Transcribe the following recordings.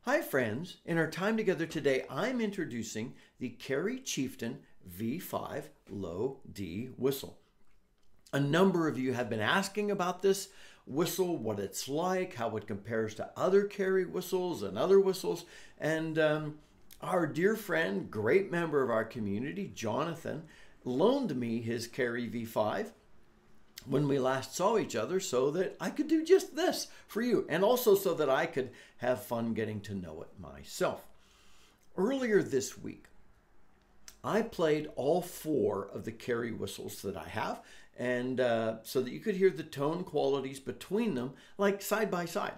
Hi friends, in our time together today, I'm introducing the Kerry Chieftain V5 Low D whistle. A number of you have been asking about this whistle, what it's like, how it compares to other Kerry whistles and other whistles. And our dear friend, great member of our community, Jonathan, loaned me his Kerry V5 when we last saw each other so that I could do just this for you, and also so that I could have fun getting to know it myself. Earlier this week, I played all 4 of the Kerry whistles that I have, and so that you could hear the tone qualities between them, like side by side.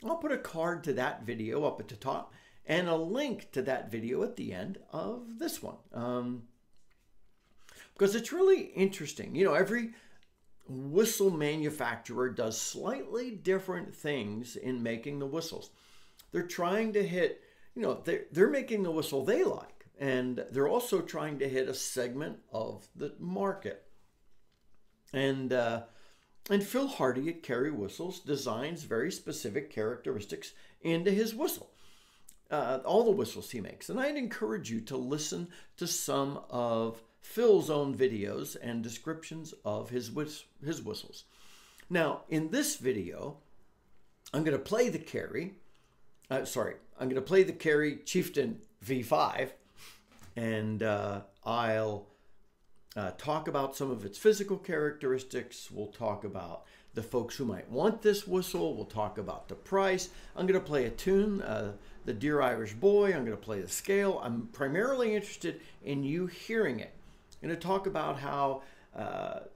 I'll put a card to that video up at the top and a link to that video at the end of this one, because it's really interesting. You know, every whistle manufacturer does slightly different things in making the whistles. They're trying to hit, you know, they're making the whistle they like, and they're also trying to hit a segment of the market. And Phil Hardy at Kerry Whistles designs very specific characteristics into his whistle, all the whistles he makes. And I'd encourage you to listen to some of Phil's own videos and descriptions of his whistles. Now, in this video, I'm going to play the Kerry, I'm going to play the Kerry Chieftain V5, and I'll talk about some of its physical characteristics. We'll talk about the folks who might want this whistle. We'll talk about the price. I'm going to play a tune, the Dear Irish Boy. I'm going to play the scale. I'm primarily interested in you hearing it. I'm going to talk about how,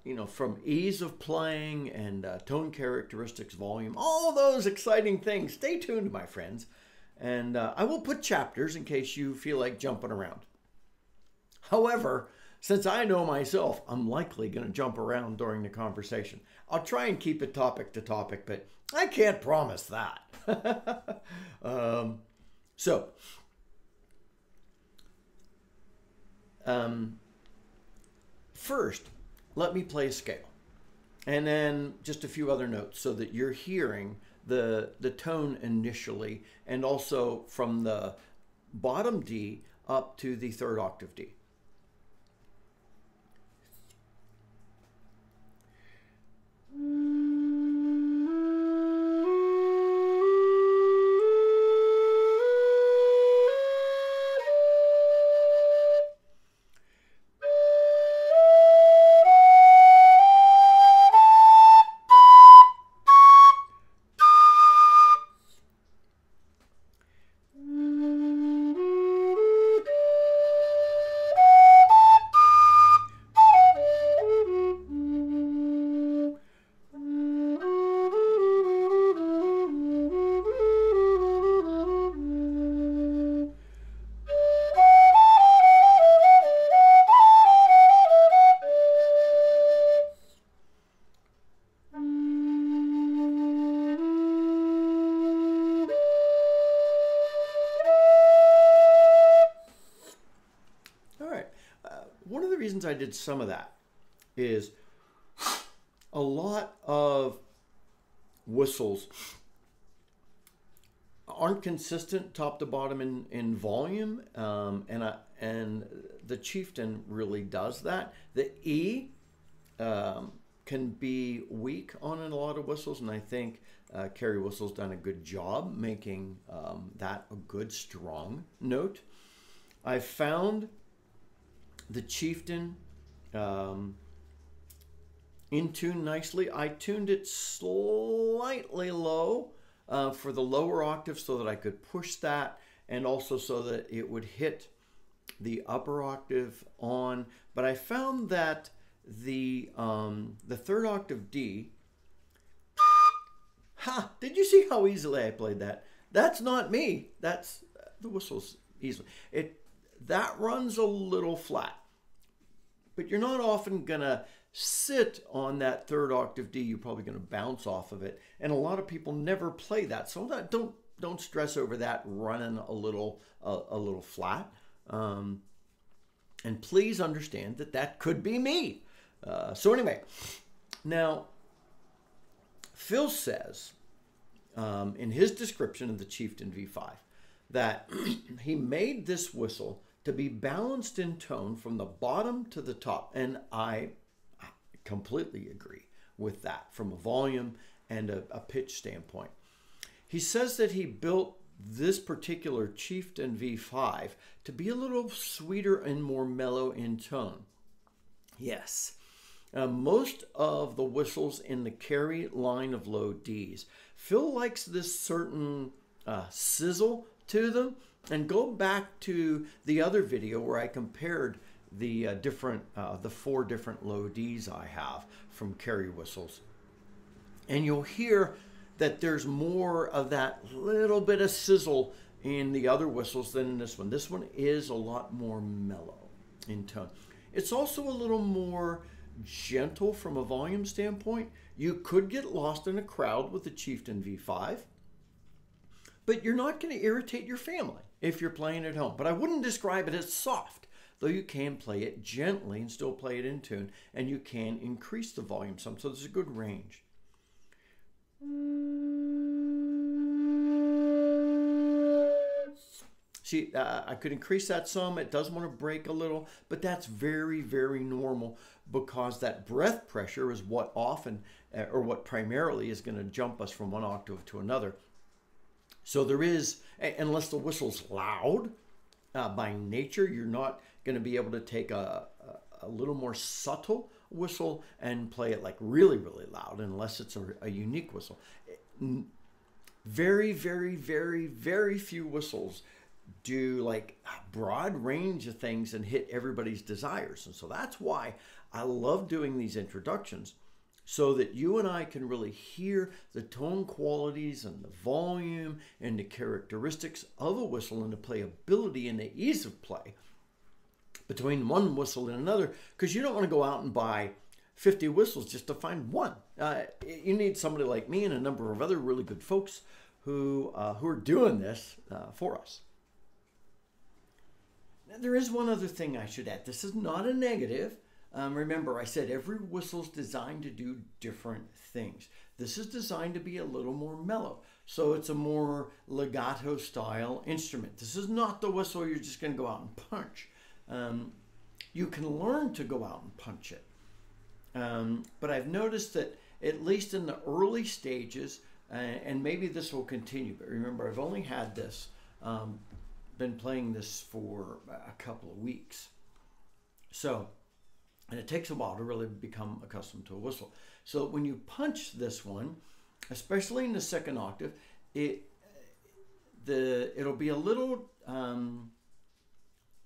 you know, from ease of playing and tone characteristics, volume, all those exciting things. Stay tuned, my friends. And I will put chapters in case you feel like jumping around. However, since I know myself, I'm likely going to jump around during the conversation. I'll try and keep it topic to topic, but I can't promise that. First, let me play a scale, and then just a few other notes so that you're hearing the tone initially, and also from the bottom D up to the 3rd octave D. One of the reasons I did some of that is a lot of whistles aren't consistent top to bottom in volume, and the Chieftain really does that. The E can be weak on a lot of whistles, and I think Kerry Whistle's done a good job making that a good strong note. I found the Chieftain in tune nicely. I tuned it slightly low for the lower octave so that I could push that, and also so that it would hit the upper octave on. But I found that the 3rd octave D, did you see how easily I played that? That's not me. That's the whistle's easily. That runs a little flat, but you're not often gonna sit on that 3rd octave D. You're probably gonna bounce off of it, and a lot of people never play that. So don't stress over that running a little flat. And please understand that that could be me. So anyway, now Phil says in his description of the Chieftain V5 that he made this whistle to be balanced in tone from the bottom to the top. And I completely agree with that from a volume and a pitch standpoint. He says that he built this particular Chieftain V5 to be a little sweeter and more mellow in tone. Yes, most of the whistles in the Kerry line of low Ds, Phil likes this certain sizzle to them. And go back to the other video where I compared the the 4 different low Ds I have from Kerry whistles. And you'll hear that there's more of that little bit of sizzle in the other whistles than in this one. This one is a lot more mellow in tone. It's also a little more gentle from a volume standpoint. You could get lost in a crowd with the Chieftain V5, but you're not going to irritate your family if you're playing at home. But I wouldn't describe it as soft, though you can play it gently and still play it in tune, and you can increase the volume some, so there's a good range. See, I could increase that some. It does want to break a little, but that's very, very normal because that breath pressure is what often, or what primarily is going to jump us from one octave to another. So there is, unless the whistle's loud, by nature, you're not going to be able to take a little more subtle whistle and play it like really, really loud, unless it's a unique whistle. Very, very, very, very few whistles do like a broad range of things and hit everybody's desires. And so that's why I love doing these introductions, so that you and I can really hear the tone qualities and the volume and the characteristics of a whistle and the playability and the ease of play between one whistle and another, because you don't want to go out and buy 50 whistles just to find one. You need somebody like me and a number of other really good folks who are doing this for us. Now, there is one other thing I should add. This is not a negative. Remember, I said every whistle is designed to do different things. This is designed to be a little more mellow. So it's a more legato style instrument. This is not the whistle you're just going to go out and punch. You can learn to go out and punch it. But I've noticed that at least in the early stages, and maybe this will continue, but remember, I've only had this, been playing this for a couple of weeks. So, and it takes a while to really become accustomed to a whistle. So when you punch this one, especially in the second octave, it'll be a little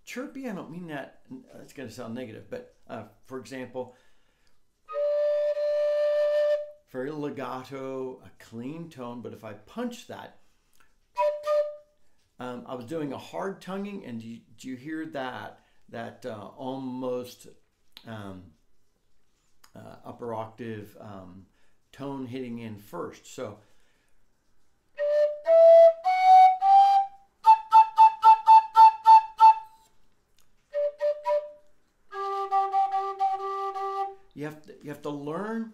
chirpy. I don't mean that, it's going to sound negative, but for example, very legato, a clean tone, but if I punch that, I was doing a hard tonguing, and do you hear that almost upper octave tone hitting in first? So you have to learn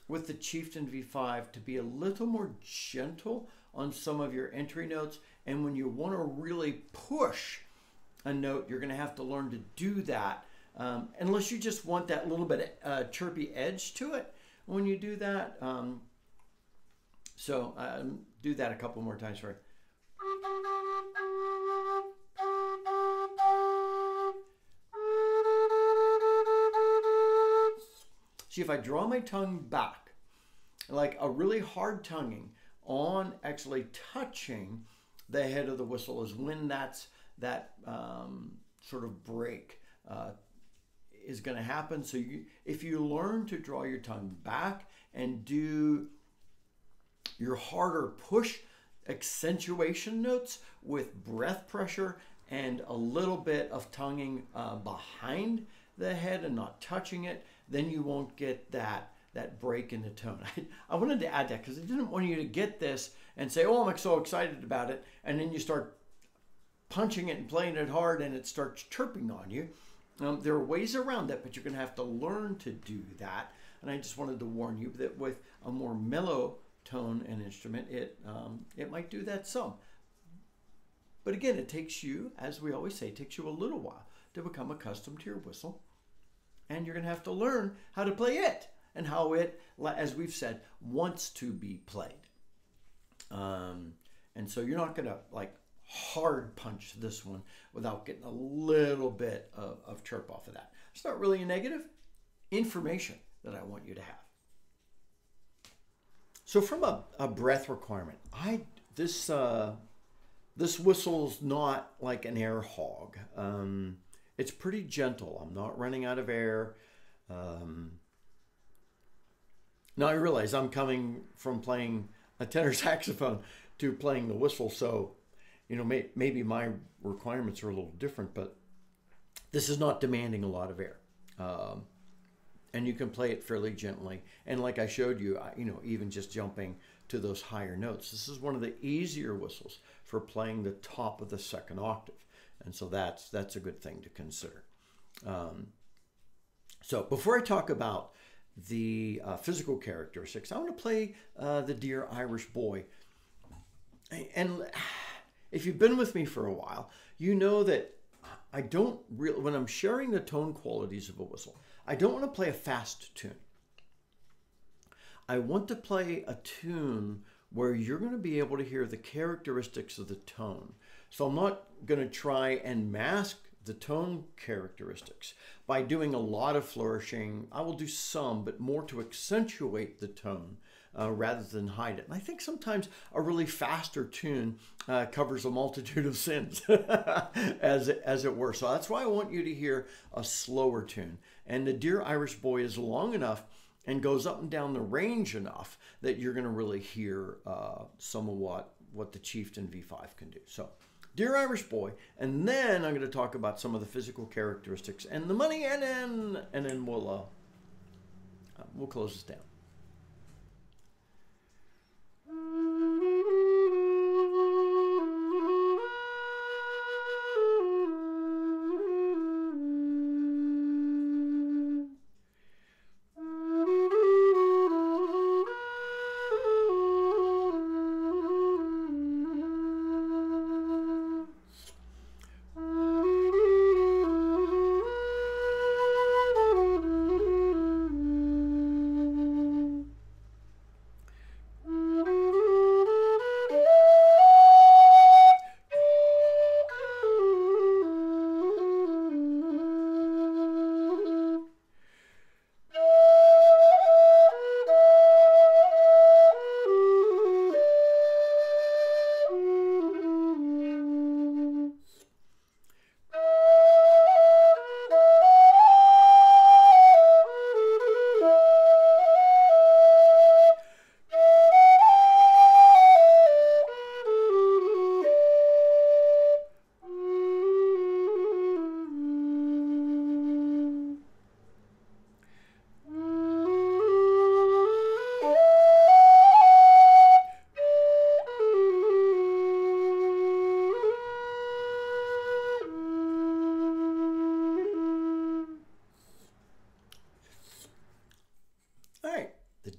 with the Chieftain V5 to be a little more gentle on some of your entry notes, and when you want to really push a note, you're going to have to learn to do that, unless you just want that little bit of chirpy edge to it when you do that. Do that a couple more times for it. See, if I draw my tongue back, like a really hard tonguing on actually touching the head of the whistle is when that sort of break is going to happen. So if you learn to draw your tongue back and do your harder push accentuation notes with breath pressure and a little bit of tonguing behind the head and not touching it, then you won't get that break in the tone. I wanted to add that because I didn't want you to get this and say, oh, I'm so excited about it, and then you start punching it and playing it hard and it starts chirping on you. There are ways around that, but you're going to have to learn to do that. And I just wanted to warn you that with a more mellow tone and instrument, it might do that some. But again, it takes you, as we always say, it takes you a little while to become accustomed to your whistle. And you're going to have to learn how to play it and how it, as we've said, wants to be played. And so you're not going to like hard punch this one without getting a little bit of chirp off of that. It's not really a negative information that I want you to have. So from a breath requirement, this whistle's not like an air hog. It's pretty gentle. I'm not running out of air. Now I realize I'm coming from playing a tenor saxophone to playing the whistle, so you know maybe my requirements are a little different, but this is not demanding a lot of air. And you can play it fairly gently. And like I showed you, you know, even just jumping to those higher notes. This is one of the easier whistles for playing the top of the second octave. And so that's a good thing to consider. So before I talk about the physical characteristics, I want to play the Dear Irish Boy. And if you've been with me for a while, you know that I don't really, when I'm sharing the tone qualities of a whistle, I don't want to play a fast tune. I want to play a tune where you're going to be able to hear the characteristics of the tone. So I'm not going to try and mask the tone characteristics by doing a lot of flourishing. I will do some, but more to accentuate the tone rather than hide it. And I think sometimes a really faster tune covers a multitude of sins, as it were. So that's why I want you to hear a slower tune. And the Dear Irish Boy is long enough and goes up and down the range enough that you're going to really hear some of what the Chieftain V5 can do. So, Dear Irish Boy, and then I'm going to talk about some of the physical characteristics and the money, and then we'll close this down.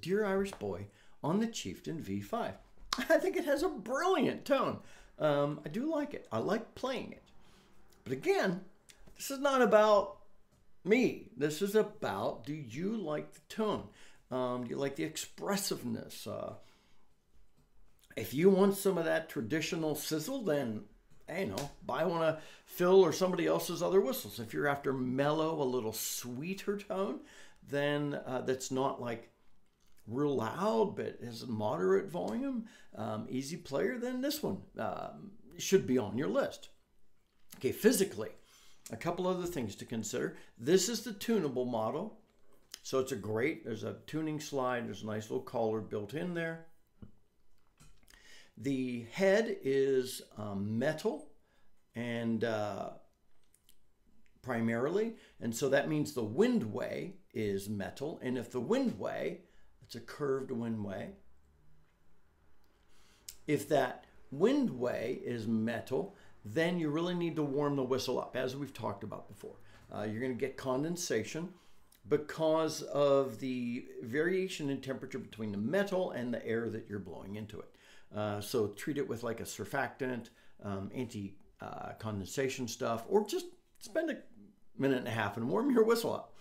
Dear Irish Boy on the Chieftain V5. I think it has a brilliant tone. I do like it. I like playing it. But again, this is not about me. This is about, do you like the tone? Do you like the expressiveness? If you want some of that traditional sizzle, then, you know, buy one of Phil or somebody else's other whistles. If you're after mellow, a little sweeter tone, then that's not like real loud, but has a moderate volume, easy player, then this one should be on your list. Okay, physically, a couple other things to consider. This is the tunable model. So it's there's a tuning slide, there's a nice little collar built in there. The head is metal and primarily, and so that means the windway is metal, and if the windway, it's a curved windway. If that windway is metal, then you really need to warm the whistle up, as we've talked about before. You're going to get condensation because of the variation in temperature between the metal and the air that you're blowing into it. So treat it with like a surfactant, anti-condensation stuff, or just spend a minute and a half and warm your whistle up.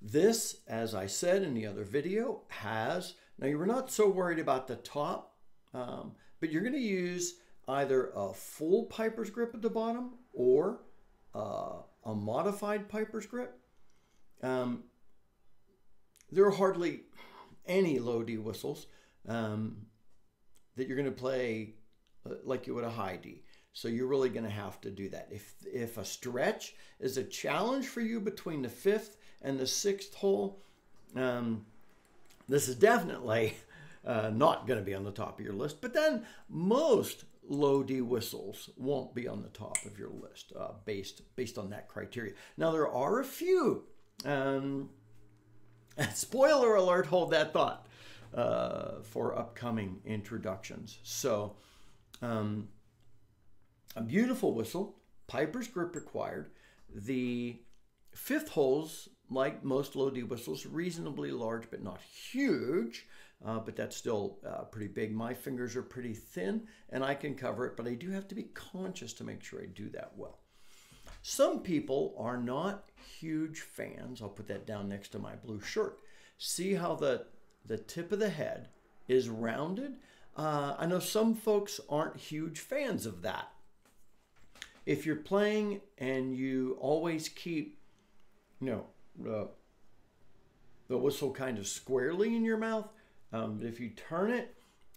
This, as I said in the other video, now you were not so worried about the top, but you're going to use either a full piper's grip at the bottom or a modified piper's grip. There are hardly any low D whistles that you're going to play like you would a high D. So you're really going to have to do that. If a stretch is a challenge for you between the 5th and the 6th hole, this is definitely not going to be on the top of your list. But then most low D whistles won't be on the top of your list based on that criteria. Now there are a few. Spoiler alert, hold that thought for upcoming introductions. So a beautiful whistle, piper's grip required. The 5th holes, like most low D whistles, reasonably large but not huge, but that's still pretty big. My fingers are pretty thin and I can cover it, but I do have to be conscious to make sure I do that well. Some people are not huge fans. I'll put that down next to my blue shirt. See how the tip of the head is rounded? I know some folks aren't huge fans of that. If you're playing and you always keep, the whistle kind of squarely in your mouth, if you turn it,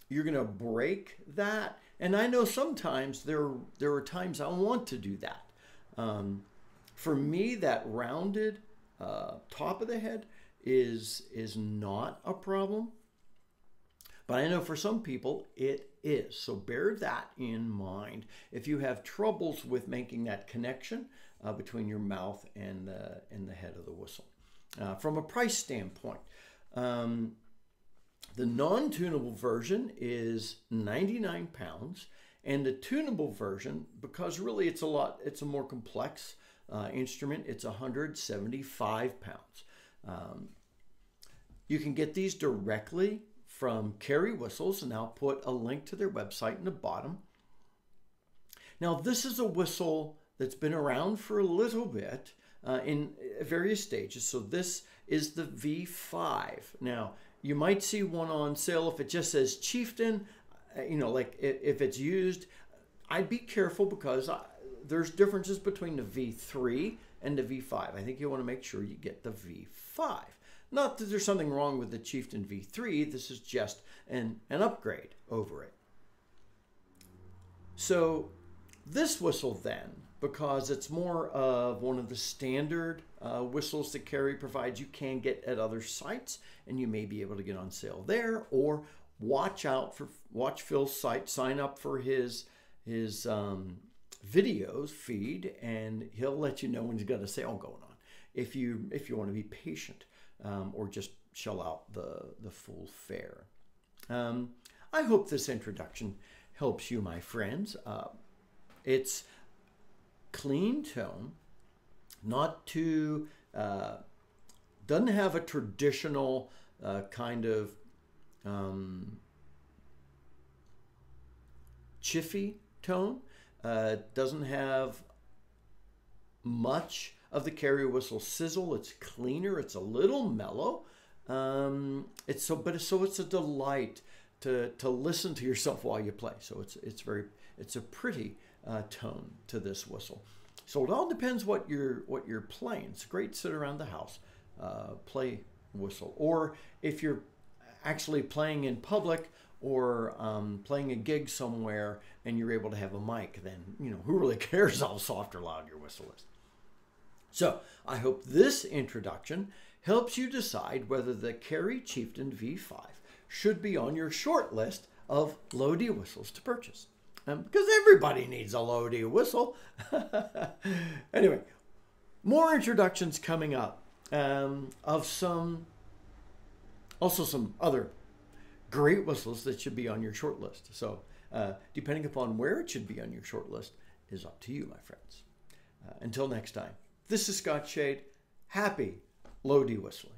you're going to break that. And I know sometimes there are times I want to do that. For me, that rounded top of the head is not a problem. But I know for some people it is. So bear that in mind if you have troubles with making that connection between your mouth and the head of the whistle. From a price standpoint, the non-tunable version is £99, and the tunable version, because really it's a more complex instrument, it's £175. You can get these directly from Kerry Whistles, and I'll put a link to their website in the bottom. Now, this is a whistle that's been around for a little bit in various stages. So this is the V5. Now, you might see one on sale if it just says Chieftain, like if it's used. I'd be careful because there's differences between the V3 and the V5. I think you want to make sure you get the V5. Not that there's something wrong with the Chieftain V3. This is just an upgrade over it. So this whistle then, because it's more of one of the standard whistles that Kerry provides, you can get at other sites, and you may be able to get on sale there, or watch Phil's site, sign up for his videos feed, and he'll let you know when he's got a sale going on if you want to be patient. Or just shell out the full fare. I hope this introduction helps you, my friends. It's clean tone, not too, doesn't have a traditional kind of chiffy tone. Doesn't have much of the Kerry whistle sizzle. It's cleaner. It's a little mellow. It's a delight to listen to yourself while you play. So it's a pretty tone to this whistle. So it all depends what you're playing. It's a great sit around the house play whistle, or if you're actually playing in public or playing a gig somewhere and you're able to have a mic, then who really cares how soft or loud your whistle is. So I hope this introduction helps you decide whether the Kerry Chieftain V5 should be on your short list of low D whistles to purchase. Because everybody needs a low D whistle. Anyway, more introductions coming up of some other great whistles that should be on your short list. So depending upon where it should be on your short list is up to you, my friends. Until next time. This is Scott Shade. Happy low D whistling.